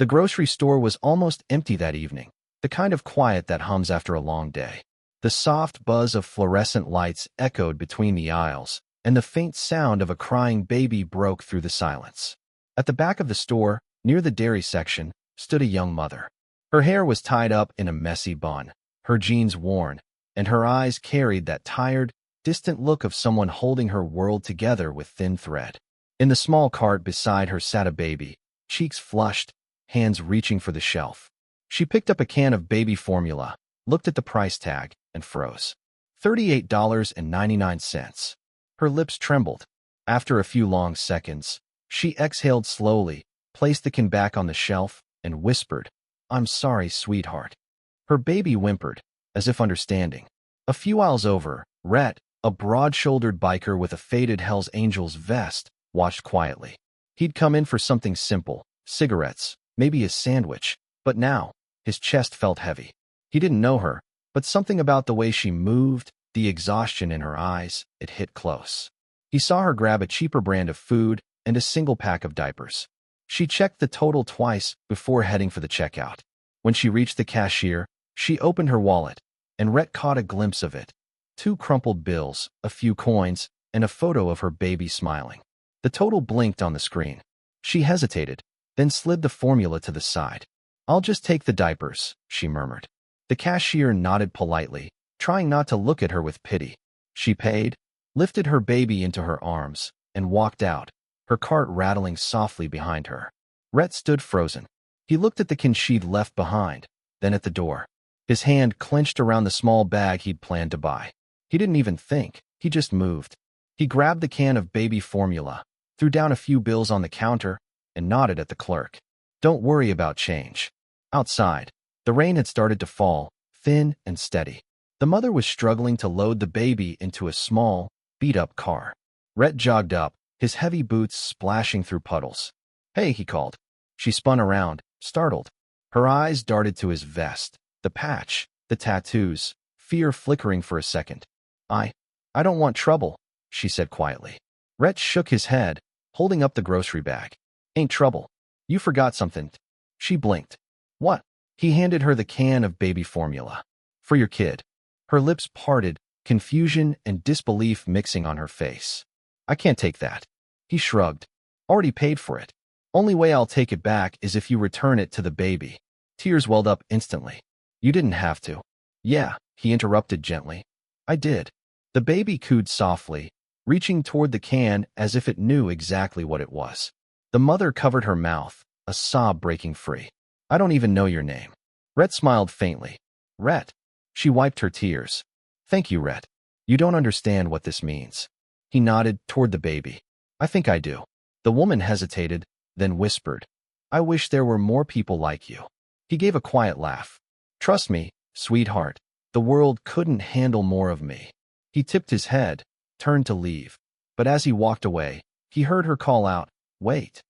The grocery store was almost empty that evening, the kind of quiet that hums after a long day. The soft buzz of fluorescent lights echoed between the aisles, and the faint sound of a crying baby broke through the silence. At the back of the store, near the dairy section, stood a young mother. Her hair was tied up in a messy bun, her jeans worn, and her eyes carried that tired, distant look of someone holding her world together with thin thread. In the small cart beside her sat a baby, cheeks flushed, hands reaching for the shelf. She picked up a can of baby formula, looked at the price tag, and froze. $38.99. Her lips trembled. After a few long seconds, she exhaled slowly, placed the can back on the shelf, and whispered, "I'm sorry, sweetheart." Her baby whimpered, as if understanding. A few aisles over, Rhett, a broad-shouldered biker with a faded Hell's Angels vest, watched quietly. He'd come in for something simple, cigarettes, maybe a sandwich, but now, his chest felt heavy. He didn't know her, but something about the way she moved, the exhaustion in her eyes, it hit close. He saw her grab a cheaper brand of food and a single pack of diapers. She checked the total twice before heading for the checkout. When she reached the cashier, she opened her wallet, and Rhett caught a glimpse of it. 2 crumpled bills, a few coins, and a photo of her baby smiling. The total blinked on the screen. She hesitated, then slid the formula to the side. "I'll just take the diapers," she murmured. The cashier nodded politely, trying not to look at her with pity. She paid, lifted her baby into her arms, and walked out, her cart rattling softly behind her. Rhett stood frozen. He looked at the can she'd left behind, then at the door. His hand clenched around the small bag he'd planned to buy. He didn't even think, he just moved. He grabbed the can of baby formula, threw down a few bills on the counter, and nodded at the clerk. "Don't worry about change." Outside, the rain had started to fall, thin and steady. The mother was struggling to load the baby into a small, beat-up car. Rhett jogged up, his heavy boots splashing through puddles. "Hey," he called. She spun around, startled. Her eyes darted to his vest, the patch, the tattoos, fear flickering for a second. I don't want trouble," she said quietly. Rhett shook his head, holding up the grocery bag. "Ain't trouble. You forgot something." She blinked. "What?" He handed her the can of baby formula. "For your kid." Her lips parted, confusion and disbelief mixing on her face. "I can't take that." He shrugged. "Already paid for it. Only way I'll take it back is if you return it to the baby." Tears welled up instantly. "You didn't have to." "Yeah," he interrupted gently. "I did." The baby cooed softly, reaching toward the can as if it knew exactly what it was. The mother covered her mouth, a sob breaking free. "I don't even know your name." Rhett smiled faintly. "Rhett." She wiped her tears. "Thank you, Rhett. You don't understand what this means." He nodded toward the baby. "I think I do." The woman hesitated, then whispered, "I wish there were more people like you." He gave a quiet laugh. "Trust me, sweetheart, the world couldn't handle more of me." He tipped his head, turned to leave. But as he walked away, he heard her call out, "Wait."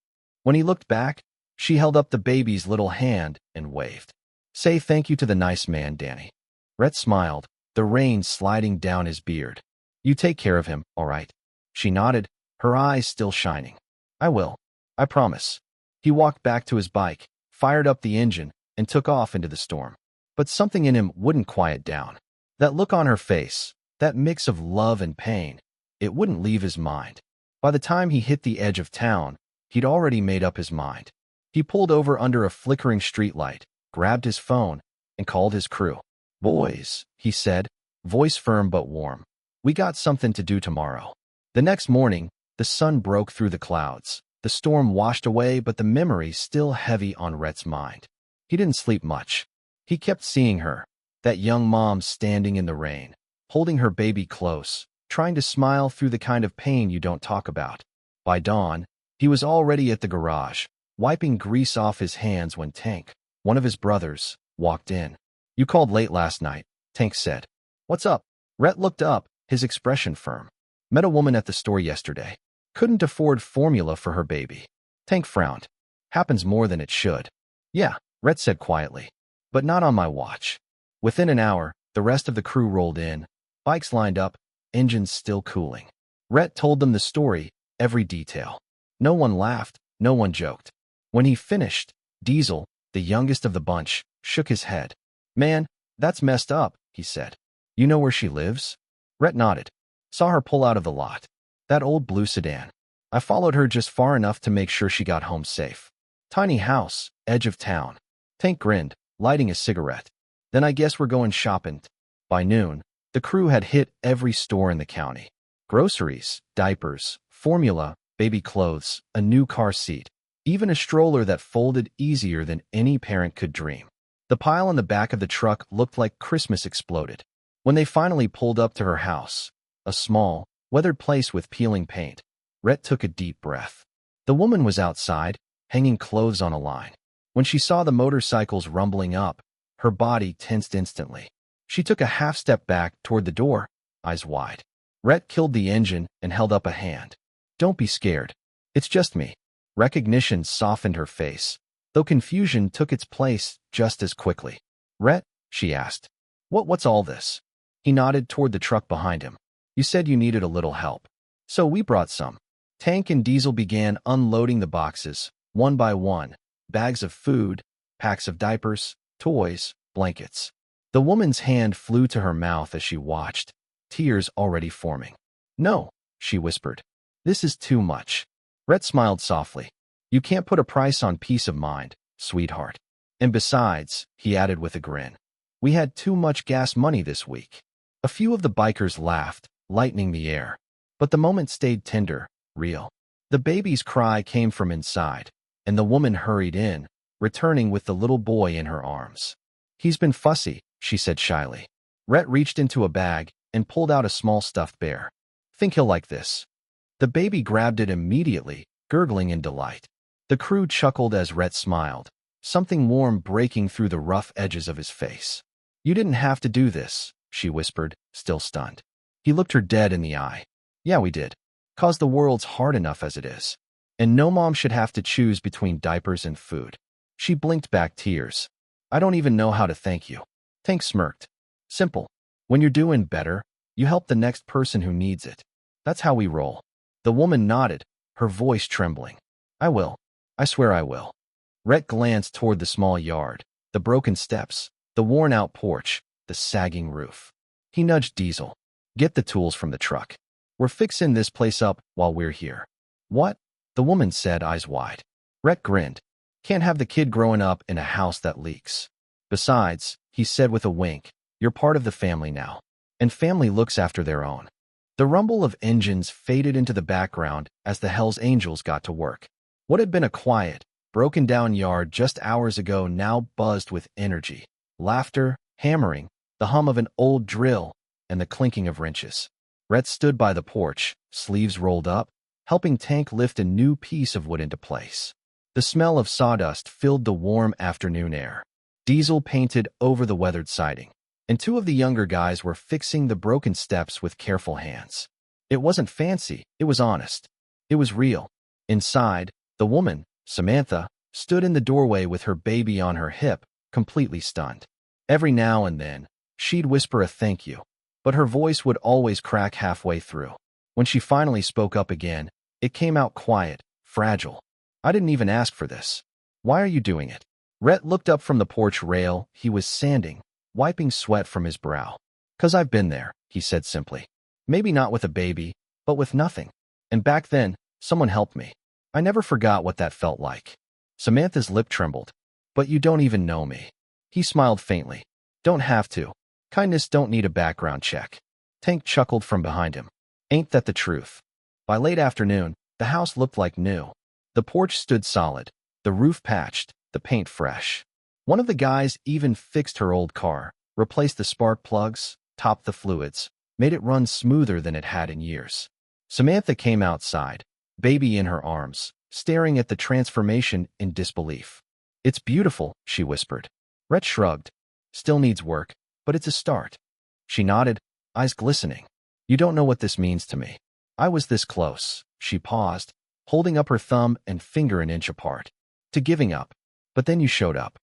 When he looked back, she held up the baby's little hand and waved. "Say thank you to the nice man, Danny." Rhett smiled, the rain sliding down his beard. "You take care of him, all right?" She nodded, her eyes still shining. "I will. I promise." He walked back to his bike, fired up the engine, and took off into the storm. But something in him wouldn't quiet down. That look on her face, that mix of love and pain, it wouldn't leave his mind. By the time he hit the edge of town, he'd already made up his mind. He pulled over under a flickering streetlight, grabbed his phone, and called his crew. "Boys," he said, voice firm but warm, "we got something to do tomorrow." The next morning, the sun broke through the clouds. The storm washed away, but the memory still heavy on Rhett's mind. He didn't sleep much. He kept seeing her, that young mom standing in the rain, holding her baby close, trying to smile through the kind of pain you don't talk about. By dawn, he was already at the garage, wiping grease off his hands when Tank, one of his brothers, walked in. "You called late last night," Tank said. "What's up?" Rhett looked up, his expression firm. "Met a woman at the store yesterday. Couldn't afford formula for her baby." Tank frowned. "Happens more than it should." "Yeah," Rhett said quietly. "But not on my watch." Within an hour, the rest of the crew rolled in, bikes lined up, engines still cooling. Rhett told them the story, every detail. No one laughed, no one joked. When he finished, Diesel, the youngest of the bunch, shook his head. Man, that's messed up, he said. You know where she lives? Rhett nodded. Saw her pull out of the lot. That old blue sedan. I followed her just far enough to make sure she got home safe. Tiny house, edge of town. Tank grinned, lighting a cigarette. Then I guess we're going shopping. By noon, the crew had hit every store in the county. Groceries, diapers, formula, baby clothes, a new car seat, even a stroller that folded easier than any parent could dream. The pile on the back of the truck looked like Christmas exploded. When they finally pulled up to her house, a small, weathered place with peeling paint, Rhett took a deep breath. The woman was outside, hanging clothes on a line. When she saw the motorcycles rumbling up, her body tensed instantly. She took a half step back toward the door, eyes wide. Rhett killed the engine and held up a hand. Don't be scared. It's just me. Recognition softened her face, though confusion took its place just as quickly. Rhett, she asked. What's all this? He nodded toward the truck behind him. You said you needed a little help. So we brought some. Tank and Diesel began unloading the boxes, one by one, bags of food, packs of diapers, toys, blankets. The woman's hand flew to her mouth as she watched, tears already forming. No, she whispered. This is too much. Rhett smiled softly. You can't put a price on peace of mind, sweetheart. And besides, he added with a grin, we had too much gas money this week. A few of the bikers laughed, lightening the air. But the moment stayed tender, real. The baby's cry came from inside, and the woman hurried in, returning with the little boy in her arms. He's been fussy, she said shyly. Rhett reached into a bag and pulled out a small stuffed bear. Think he'll like this. The baby grabbed it immediately, gurgling in delight. The crew chuckled as Rhett smiled, something warm breaking through the rough edges of his face. You didn't have to do this, she whispered, still stunned. He looked her dead in the eye. Yeah, we did. 'Cause the world's hard enough as it is. And no mom should have to choose between diapers and food. She blinked back tears. I don't even know how to thank you. Tank smirked. Simple. When you're doing better, you help the next person who needs it. That's how we roll. The woman nodded, her voice trembling. I will. I swear I will. Rhett glanced toward the small yard, the broken steps, the worn-out porch, the sagging roof. He nudged Diesel. Get the tools from the truck. We're fixing this place up while we're here. What? The woman said, eyes wide. Rhett grinned. Can't have the kid growing up in a house that leaks. Besides, he said with a wink, you're part of the family now. And family looks after their own. The rumble of engines faded into the background as the Hells Angels got to work. What had been a quiet, broken-down yard just hours ago now buzzed with energy, laughter, hammering, the hum of an old drill, and the clinking of wrenches. Rhett stood by the porch, sleeves rolled up, helping Tank lift a new piece of wood into place. The smell of sawdust filled the warm afternoon air. Diesel painted over the weathered siding, and two of the younger guys were fixing the broken steps with careful hands. It wasn't fancy, it was honest. It was real. Inside, the woman, Samantha, stood in the doorway with her baby on her hip, completely stunned. Every now and then, she'd whisper a thank you, but her voice would always crack halfway through. When she finally spoke up again, it came out quiet, fragile. I didn't even ask for this. Why are you doing it? Rhett looked up from the porch rail he was sanding, wiping sweat from his brow. 'Cause I've been there, he said simply. Maybe not with a baby, but with nothing. And back then, someone helped me. I never forgot what that felt like. Samantha's lip trembled. But you don't even know me. He smiled faintly. Don't have to. Kindness don't need a background check. Tank chuckled from behind him. Ain't that the truth? By late afternoon, the house looked like new. The porch stood solid, the roof patched, the paint fresh. One of the guys even fixed her old car, replaced the spark plugs, topped the fluids, made it run smoother than it had in years. Samantha came outside, baby in her arms, staring at the transformation in disbelief. It's beautiful, she whispered. Rhett shrugged. Still needs work, but it's a start. She nodded, eyes glistening. You don't know what this means to me. I was this close, she paused, holding up her thumb and finger an inch apart, to giving up. But then you showed up.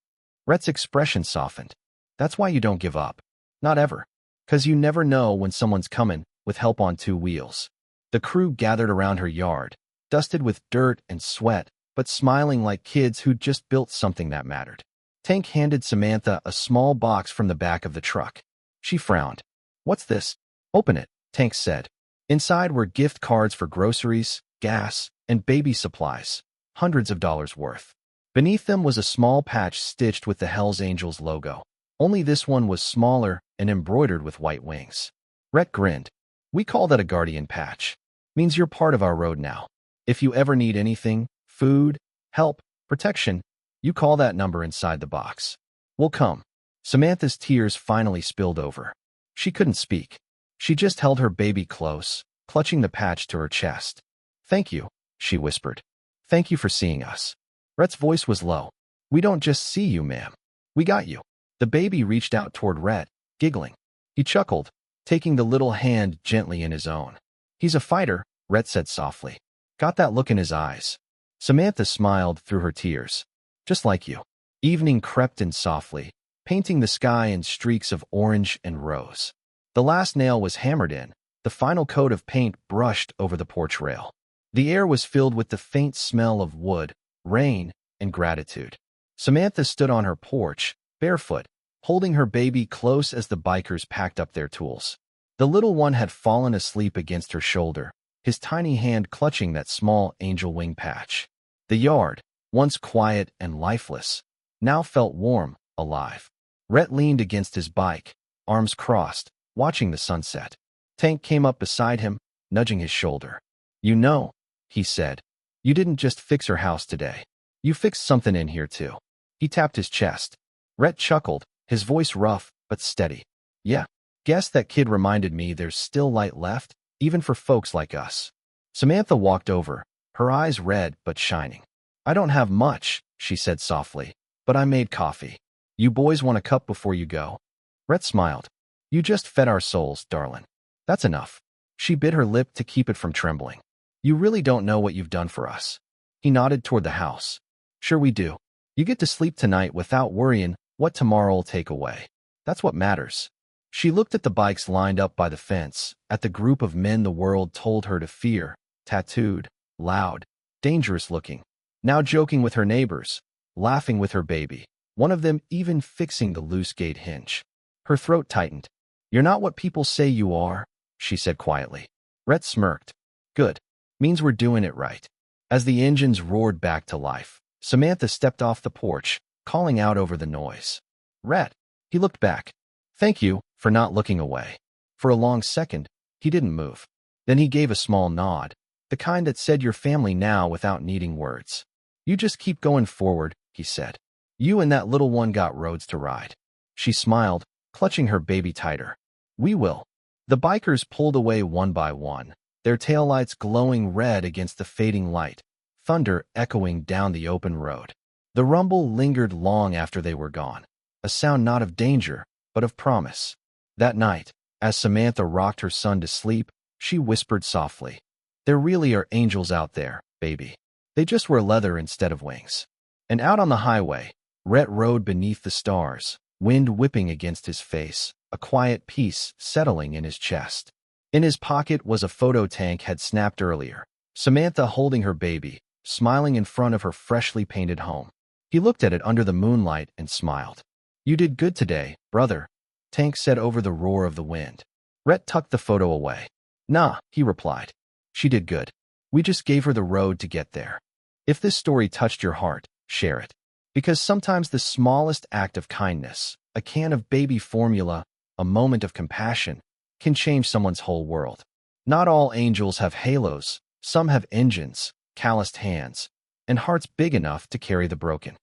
Rhett's expression softened. That's why you don't give up. Not ever. 'Cause you never know when someone's coming with help on two wheels. The crew gathered around her yard, dusted with dirt and sweat, but smiling like kids who'd just built something that mattered. Tank handed Samantha a small box from the back of the truck. She frowned. "What's this?" "Open it," Tank said. Inside were gift cards for groceries, gas, and baby supplies, hundreds of dollars worth. Beneath them was a small patch stitched with the Hells Angels logo. Only this one was smaller and embroidered with white wings. Rhett grinned. "We call that a guardian patch. Means you're part of our road now. If you ever need anything, food, help, protection, you call that number inside the box. We'll come." Samantha's tears finally spilled over. She couldn't speak. She just held her baby close, clutching the patch to her chest. "Thank you," she whispered. "Thank you for seeing us." Rhett's voice was low. "We don't just see you, ma'am. We got you." The baby reached out toward Rhett, giggling. He chuckled, taking the little hand gently in his own. "He's a fighter," Rhett said softly. "Got that look in his eyes." Samantha smiled through her tears. "Just like you." Evening crept in softly, painting the sky in streaks of orange and rose. The last nail was hammered in, the final coat of paint brushed over the porch rail. The air was filled with the faint smell of wood, rain, and gratitude. Samantha stood on her porch, barefoot, holding her baby close as the bikers packed up their tools. The little one had fallen asleep against her shoulder, his tiny hand clutching that small angel wing patch. The yard, once quiet and lifeless, now felt warm, alive. Rhett leaned against his bike, arms crossed, watching the sunset. Tank came up beside him, nudging his shoulder. "You know," he said, "you didn't just fix her house today. You fixed something in here too." He tapped his chest. Rhett chuckled, his voice rough but steady. "Yeah, guess that kid reminded me there's still light left, even for folks like us." Samantha walked over, her eyes red but shining. "I don't have much," she said softly, "but I made coffee. You boys want a cup before you go?" Rhett smiled. "You just fed our souls, darling. That's enough." She bit her lip to keep it from trembling. "You really don't know what you've done for us." He nodded toward the house. "Sure we do. You get to sleep tonight without worrying what tomorrow'll take away. That's what matters." She looked at the bikes lined up by the fence, at the group of men the world told her to fear, tattooed, loud, dangerous looking, now joking with her neighbors, laughing with her baby, one of them even fixing the loose gate hinge. Her throat tightened. "You're not what people say you are," she said quietly. Rhett smirked. "Good. Means we're doing it right." As the engines roared back to life, Samantha stepped off the porch, calling out over the noise. "Rhett." He looked back. "Thank you for not looking away." For a long second, he didn't move. Then he gave a small nod, the kind that said you're family now without needing words. "You just keep going forward," he said. "You and that little one got roads to ride." She smiled, clutching her baby tighter. "We will." The bikers pulled away one by one, their taillights glowing red against the fading light, thunder echoing down the open road. The rumble lingered long after they were gone, a sound not of danger, but of promise. That night, as Samantha rocked her son to sleep, she whispered softly, "There really are angels out there, baby. They just wear leather instead of wings." And out on the highway, Rhett rode beneath the stars, wind whipping against his face, a quiet peace settling in his chest. In his pocket was a photo Tank had snapped earlier, Samantha holding her baby, smiling in front of her freshly painted home. He looked at it under the moonlight and smiled. "You did good today, brother," Tank said over the roar of the wind. Rhett tucked the photo away. "Nah," he replied. "She did good. We just gave her the road to get there." If this story touched your heart, share it. Because sometimes the smallest act of kindness, a can of baby formula, a moment of compassion, can change someone's whole world. Not all angels have halos, some have engines, calloused hands, and hearts big enough to carry the broken.